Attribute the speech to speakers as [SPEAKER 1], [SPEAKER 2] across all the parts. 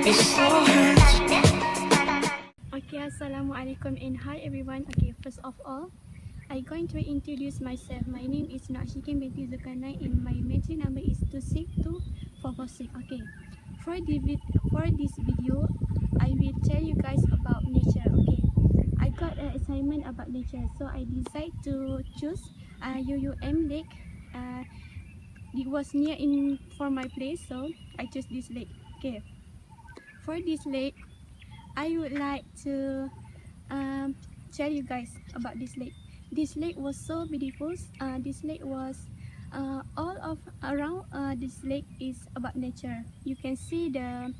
[SPEAKER 1] It so hurts.
[SPEAKER 2] Okay, assalamualaikum and hi everyone. Okay, first of all, I'm going to introduce myself. My name is Nakshikin Binti Zulkarnain and my metric number is 262446. Okay, for this video, I will tell you guys about nature. Okay, I got an assignment about nature, so I decided to choose UUM Lake. It was near in for my place, so I chose this lake. Okay, for this lake, I would like to tell you guys about this lake. This lake was so beautiful. This lake was all of around this lake is about nature. You can see the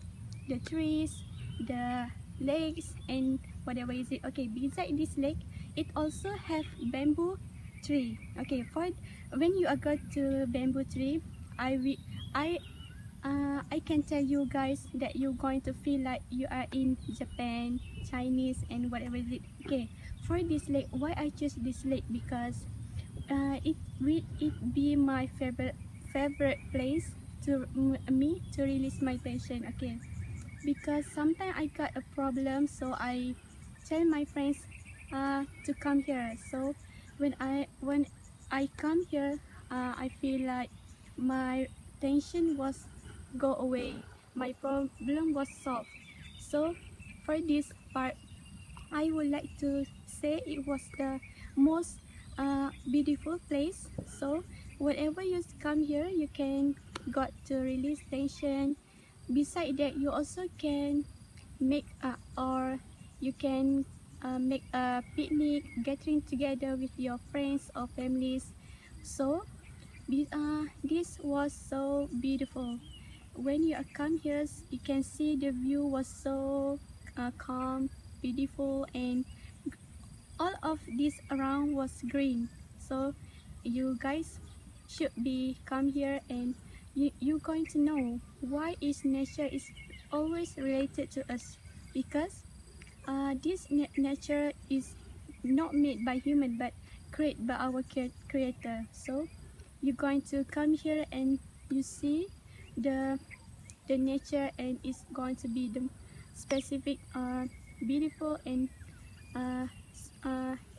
[SPEAKER 2] trees, the lakes, and whatever is it. Okay, beside this lake, it also have bamboo tree. Okay, for when you are go to bamboo tree, I can tell you guys that you're going to feel like you are in Japan, Chinese, and whatever is it. Okay, for this lake, why I choose this lake? Because it will be my favorite place to me to release my tension. Okay, because sometimes I got a problem, so I tell my friends to come here. So when I come here, I feel like my tension was go away, my problem was solved. So for this part, I would like to say it was the most beautiful place. So whenever you come here, you can got to release tension. Beside that, you also can make or you can make a picnic, gathering together with your friends or families. So this was so beautiful. When you come here, you can see the view was so calm, beautiful, and all of this around was green. So you guys should be come here, and you're going to know why is nature is always related to us. Because this nature is not made by human but created by our creator. So you're going to come here and you see the nature, and it's going to be the specific beautiful and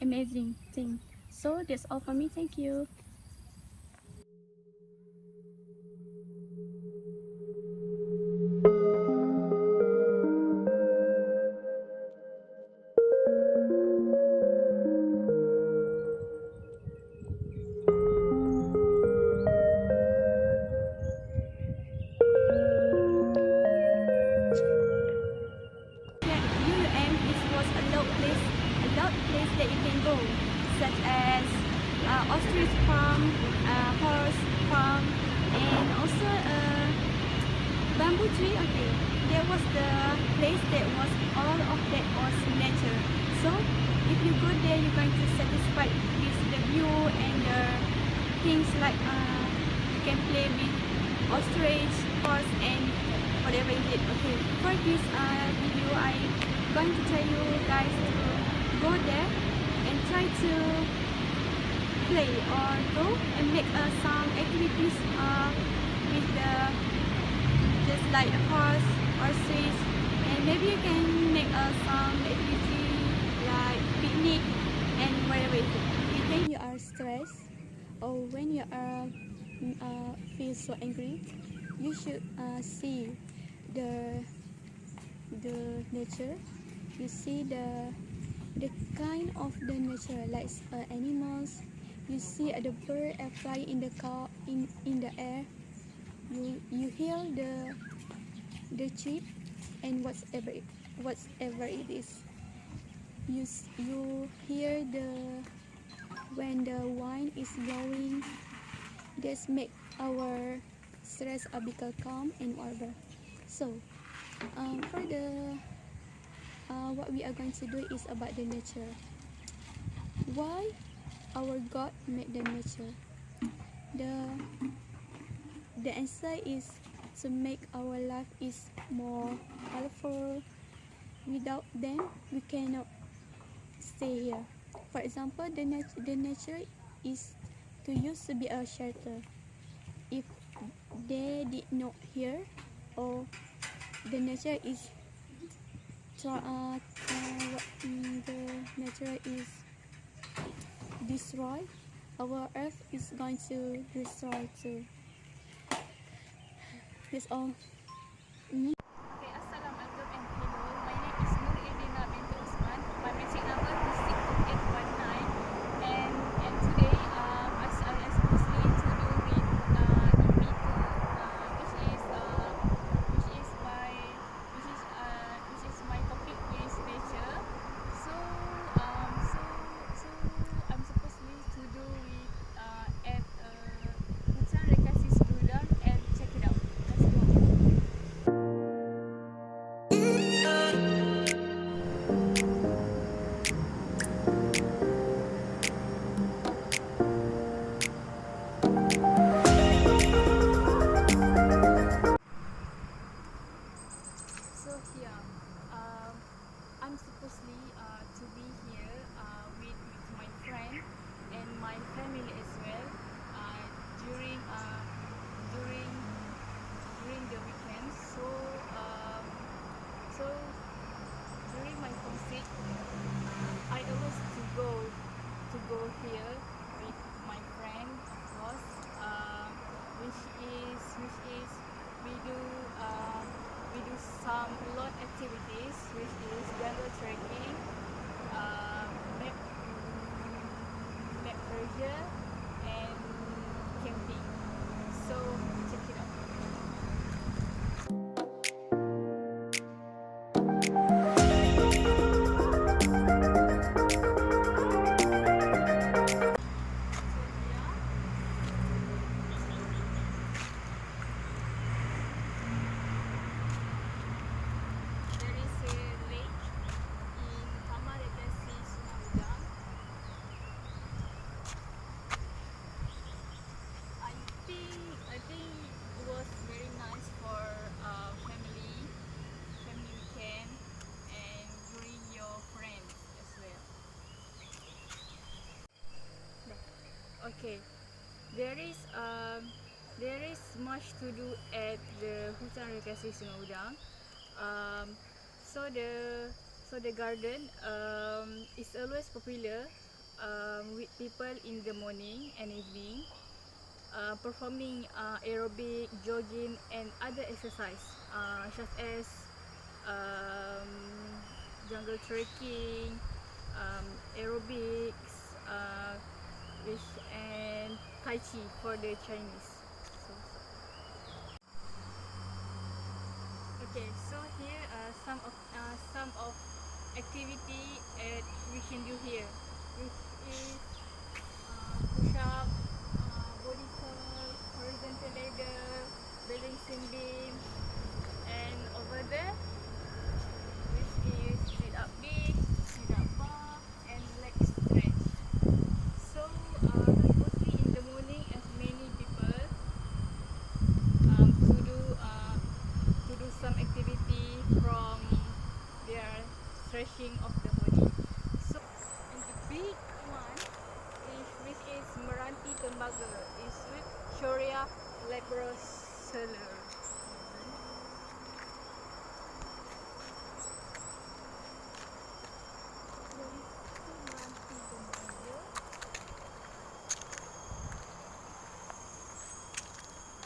[SPEAKER 2] amazing thing. So that's all for me. Thank you. UUM was a lot place that you can go, such as ostrich farm, horse farm, and also bamboo tree. Okay, there was the place that was all of that was nature. So if you go there, you're going to satisfied with the view and the things like you can play with ostrich, horse, and whatever is it. Okay, for this video, I'm going to tell you guys to go there and try to play or go and make some activities with the just like the horse or swiss, and maybe you can make some activity like picnic and whatever it is. When you are stressed or when you are feel so angry, you should see the nature. You see the kind of the nature, like animals. You see the bird fly in the car in the air. You hear the chip and whatever it is. You hear the when the wine is blowing. This make our stress become calm and whatever. So for the what we are going to do is about the nature. Why our God made the nature? The answer is to make our life is more colorful. Without them, we cannot stay here. For example, the nature is to use to be a shelter. If they did not hear or the nature is the nature is destroyed, our earth is going to destroy too. That's all.
[SPEAKER 1] Okay, Assalamualaikum and hello. My name is Binti Usman. My magic number is 62819. And today I supposedly to do with EP2, which is my topic is nature. So I'm supposedly to do with at Hutan Rekreasi UDANG, and check it out. Let's go. So here, I'm supposedly to be here with my friend and my family as well during during during the weekend. So during my homesick, I always to go here with my friend, of course, which is we do some lot activities, which is jungle trekking, map treasure, and camping. So check it out. There is a lake in REKREASI UDANG. I think it was very nice for family weekend, and bring your friends as well. Okay, there is much to do at the Hutan REKREASI UDANG. Um, so the garden is always popular with people in the morning and evening, performing aerobic, jogging, and other exercise such as um, jungle trekking, aerobics, and tai chi for the Chinese. Okay, so here some of activity we can do here, which is push up, body curl, horizontal ladder, balancing beam, and over there, which is sit up big, sit up bar, and leg stretch. So mostly in the morning, as many people to do some activity from their stretching of the body. So, and the big one which is Meranti Tembaga, is with Sharia Labor Seller.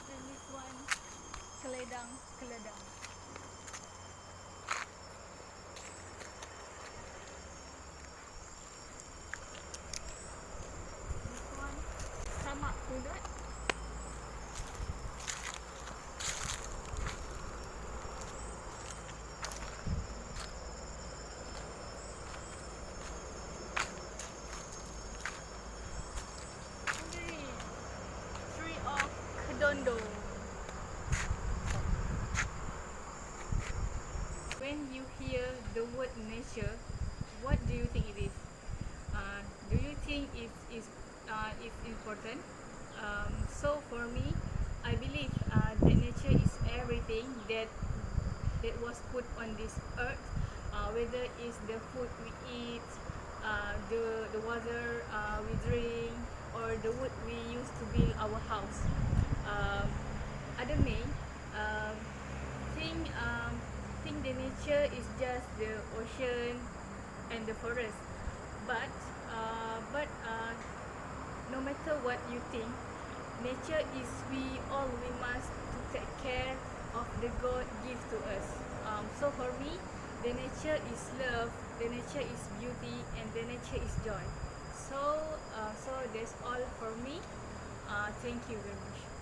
[SPEAKER 1] And this one Keledang. This one Samak Kudat. Tree of Kedondo. When you hear the word nature, what do you think it is? Do you think it's important? So for me, I believe that nature is everything that was put on this earth, whether it's the food we eat, the water we drink, or the wood we use to build our house. Other may think think the nature is just the ocean and the forest, but no matter what you think, nature is we must to take care of the God give to us. So for me, the nature is love, the nature is beauty, and the nature is joy. So that's all for me. Thank you very much.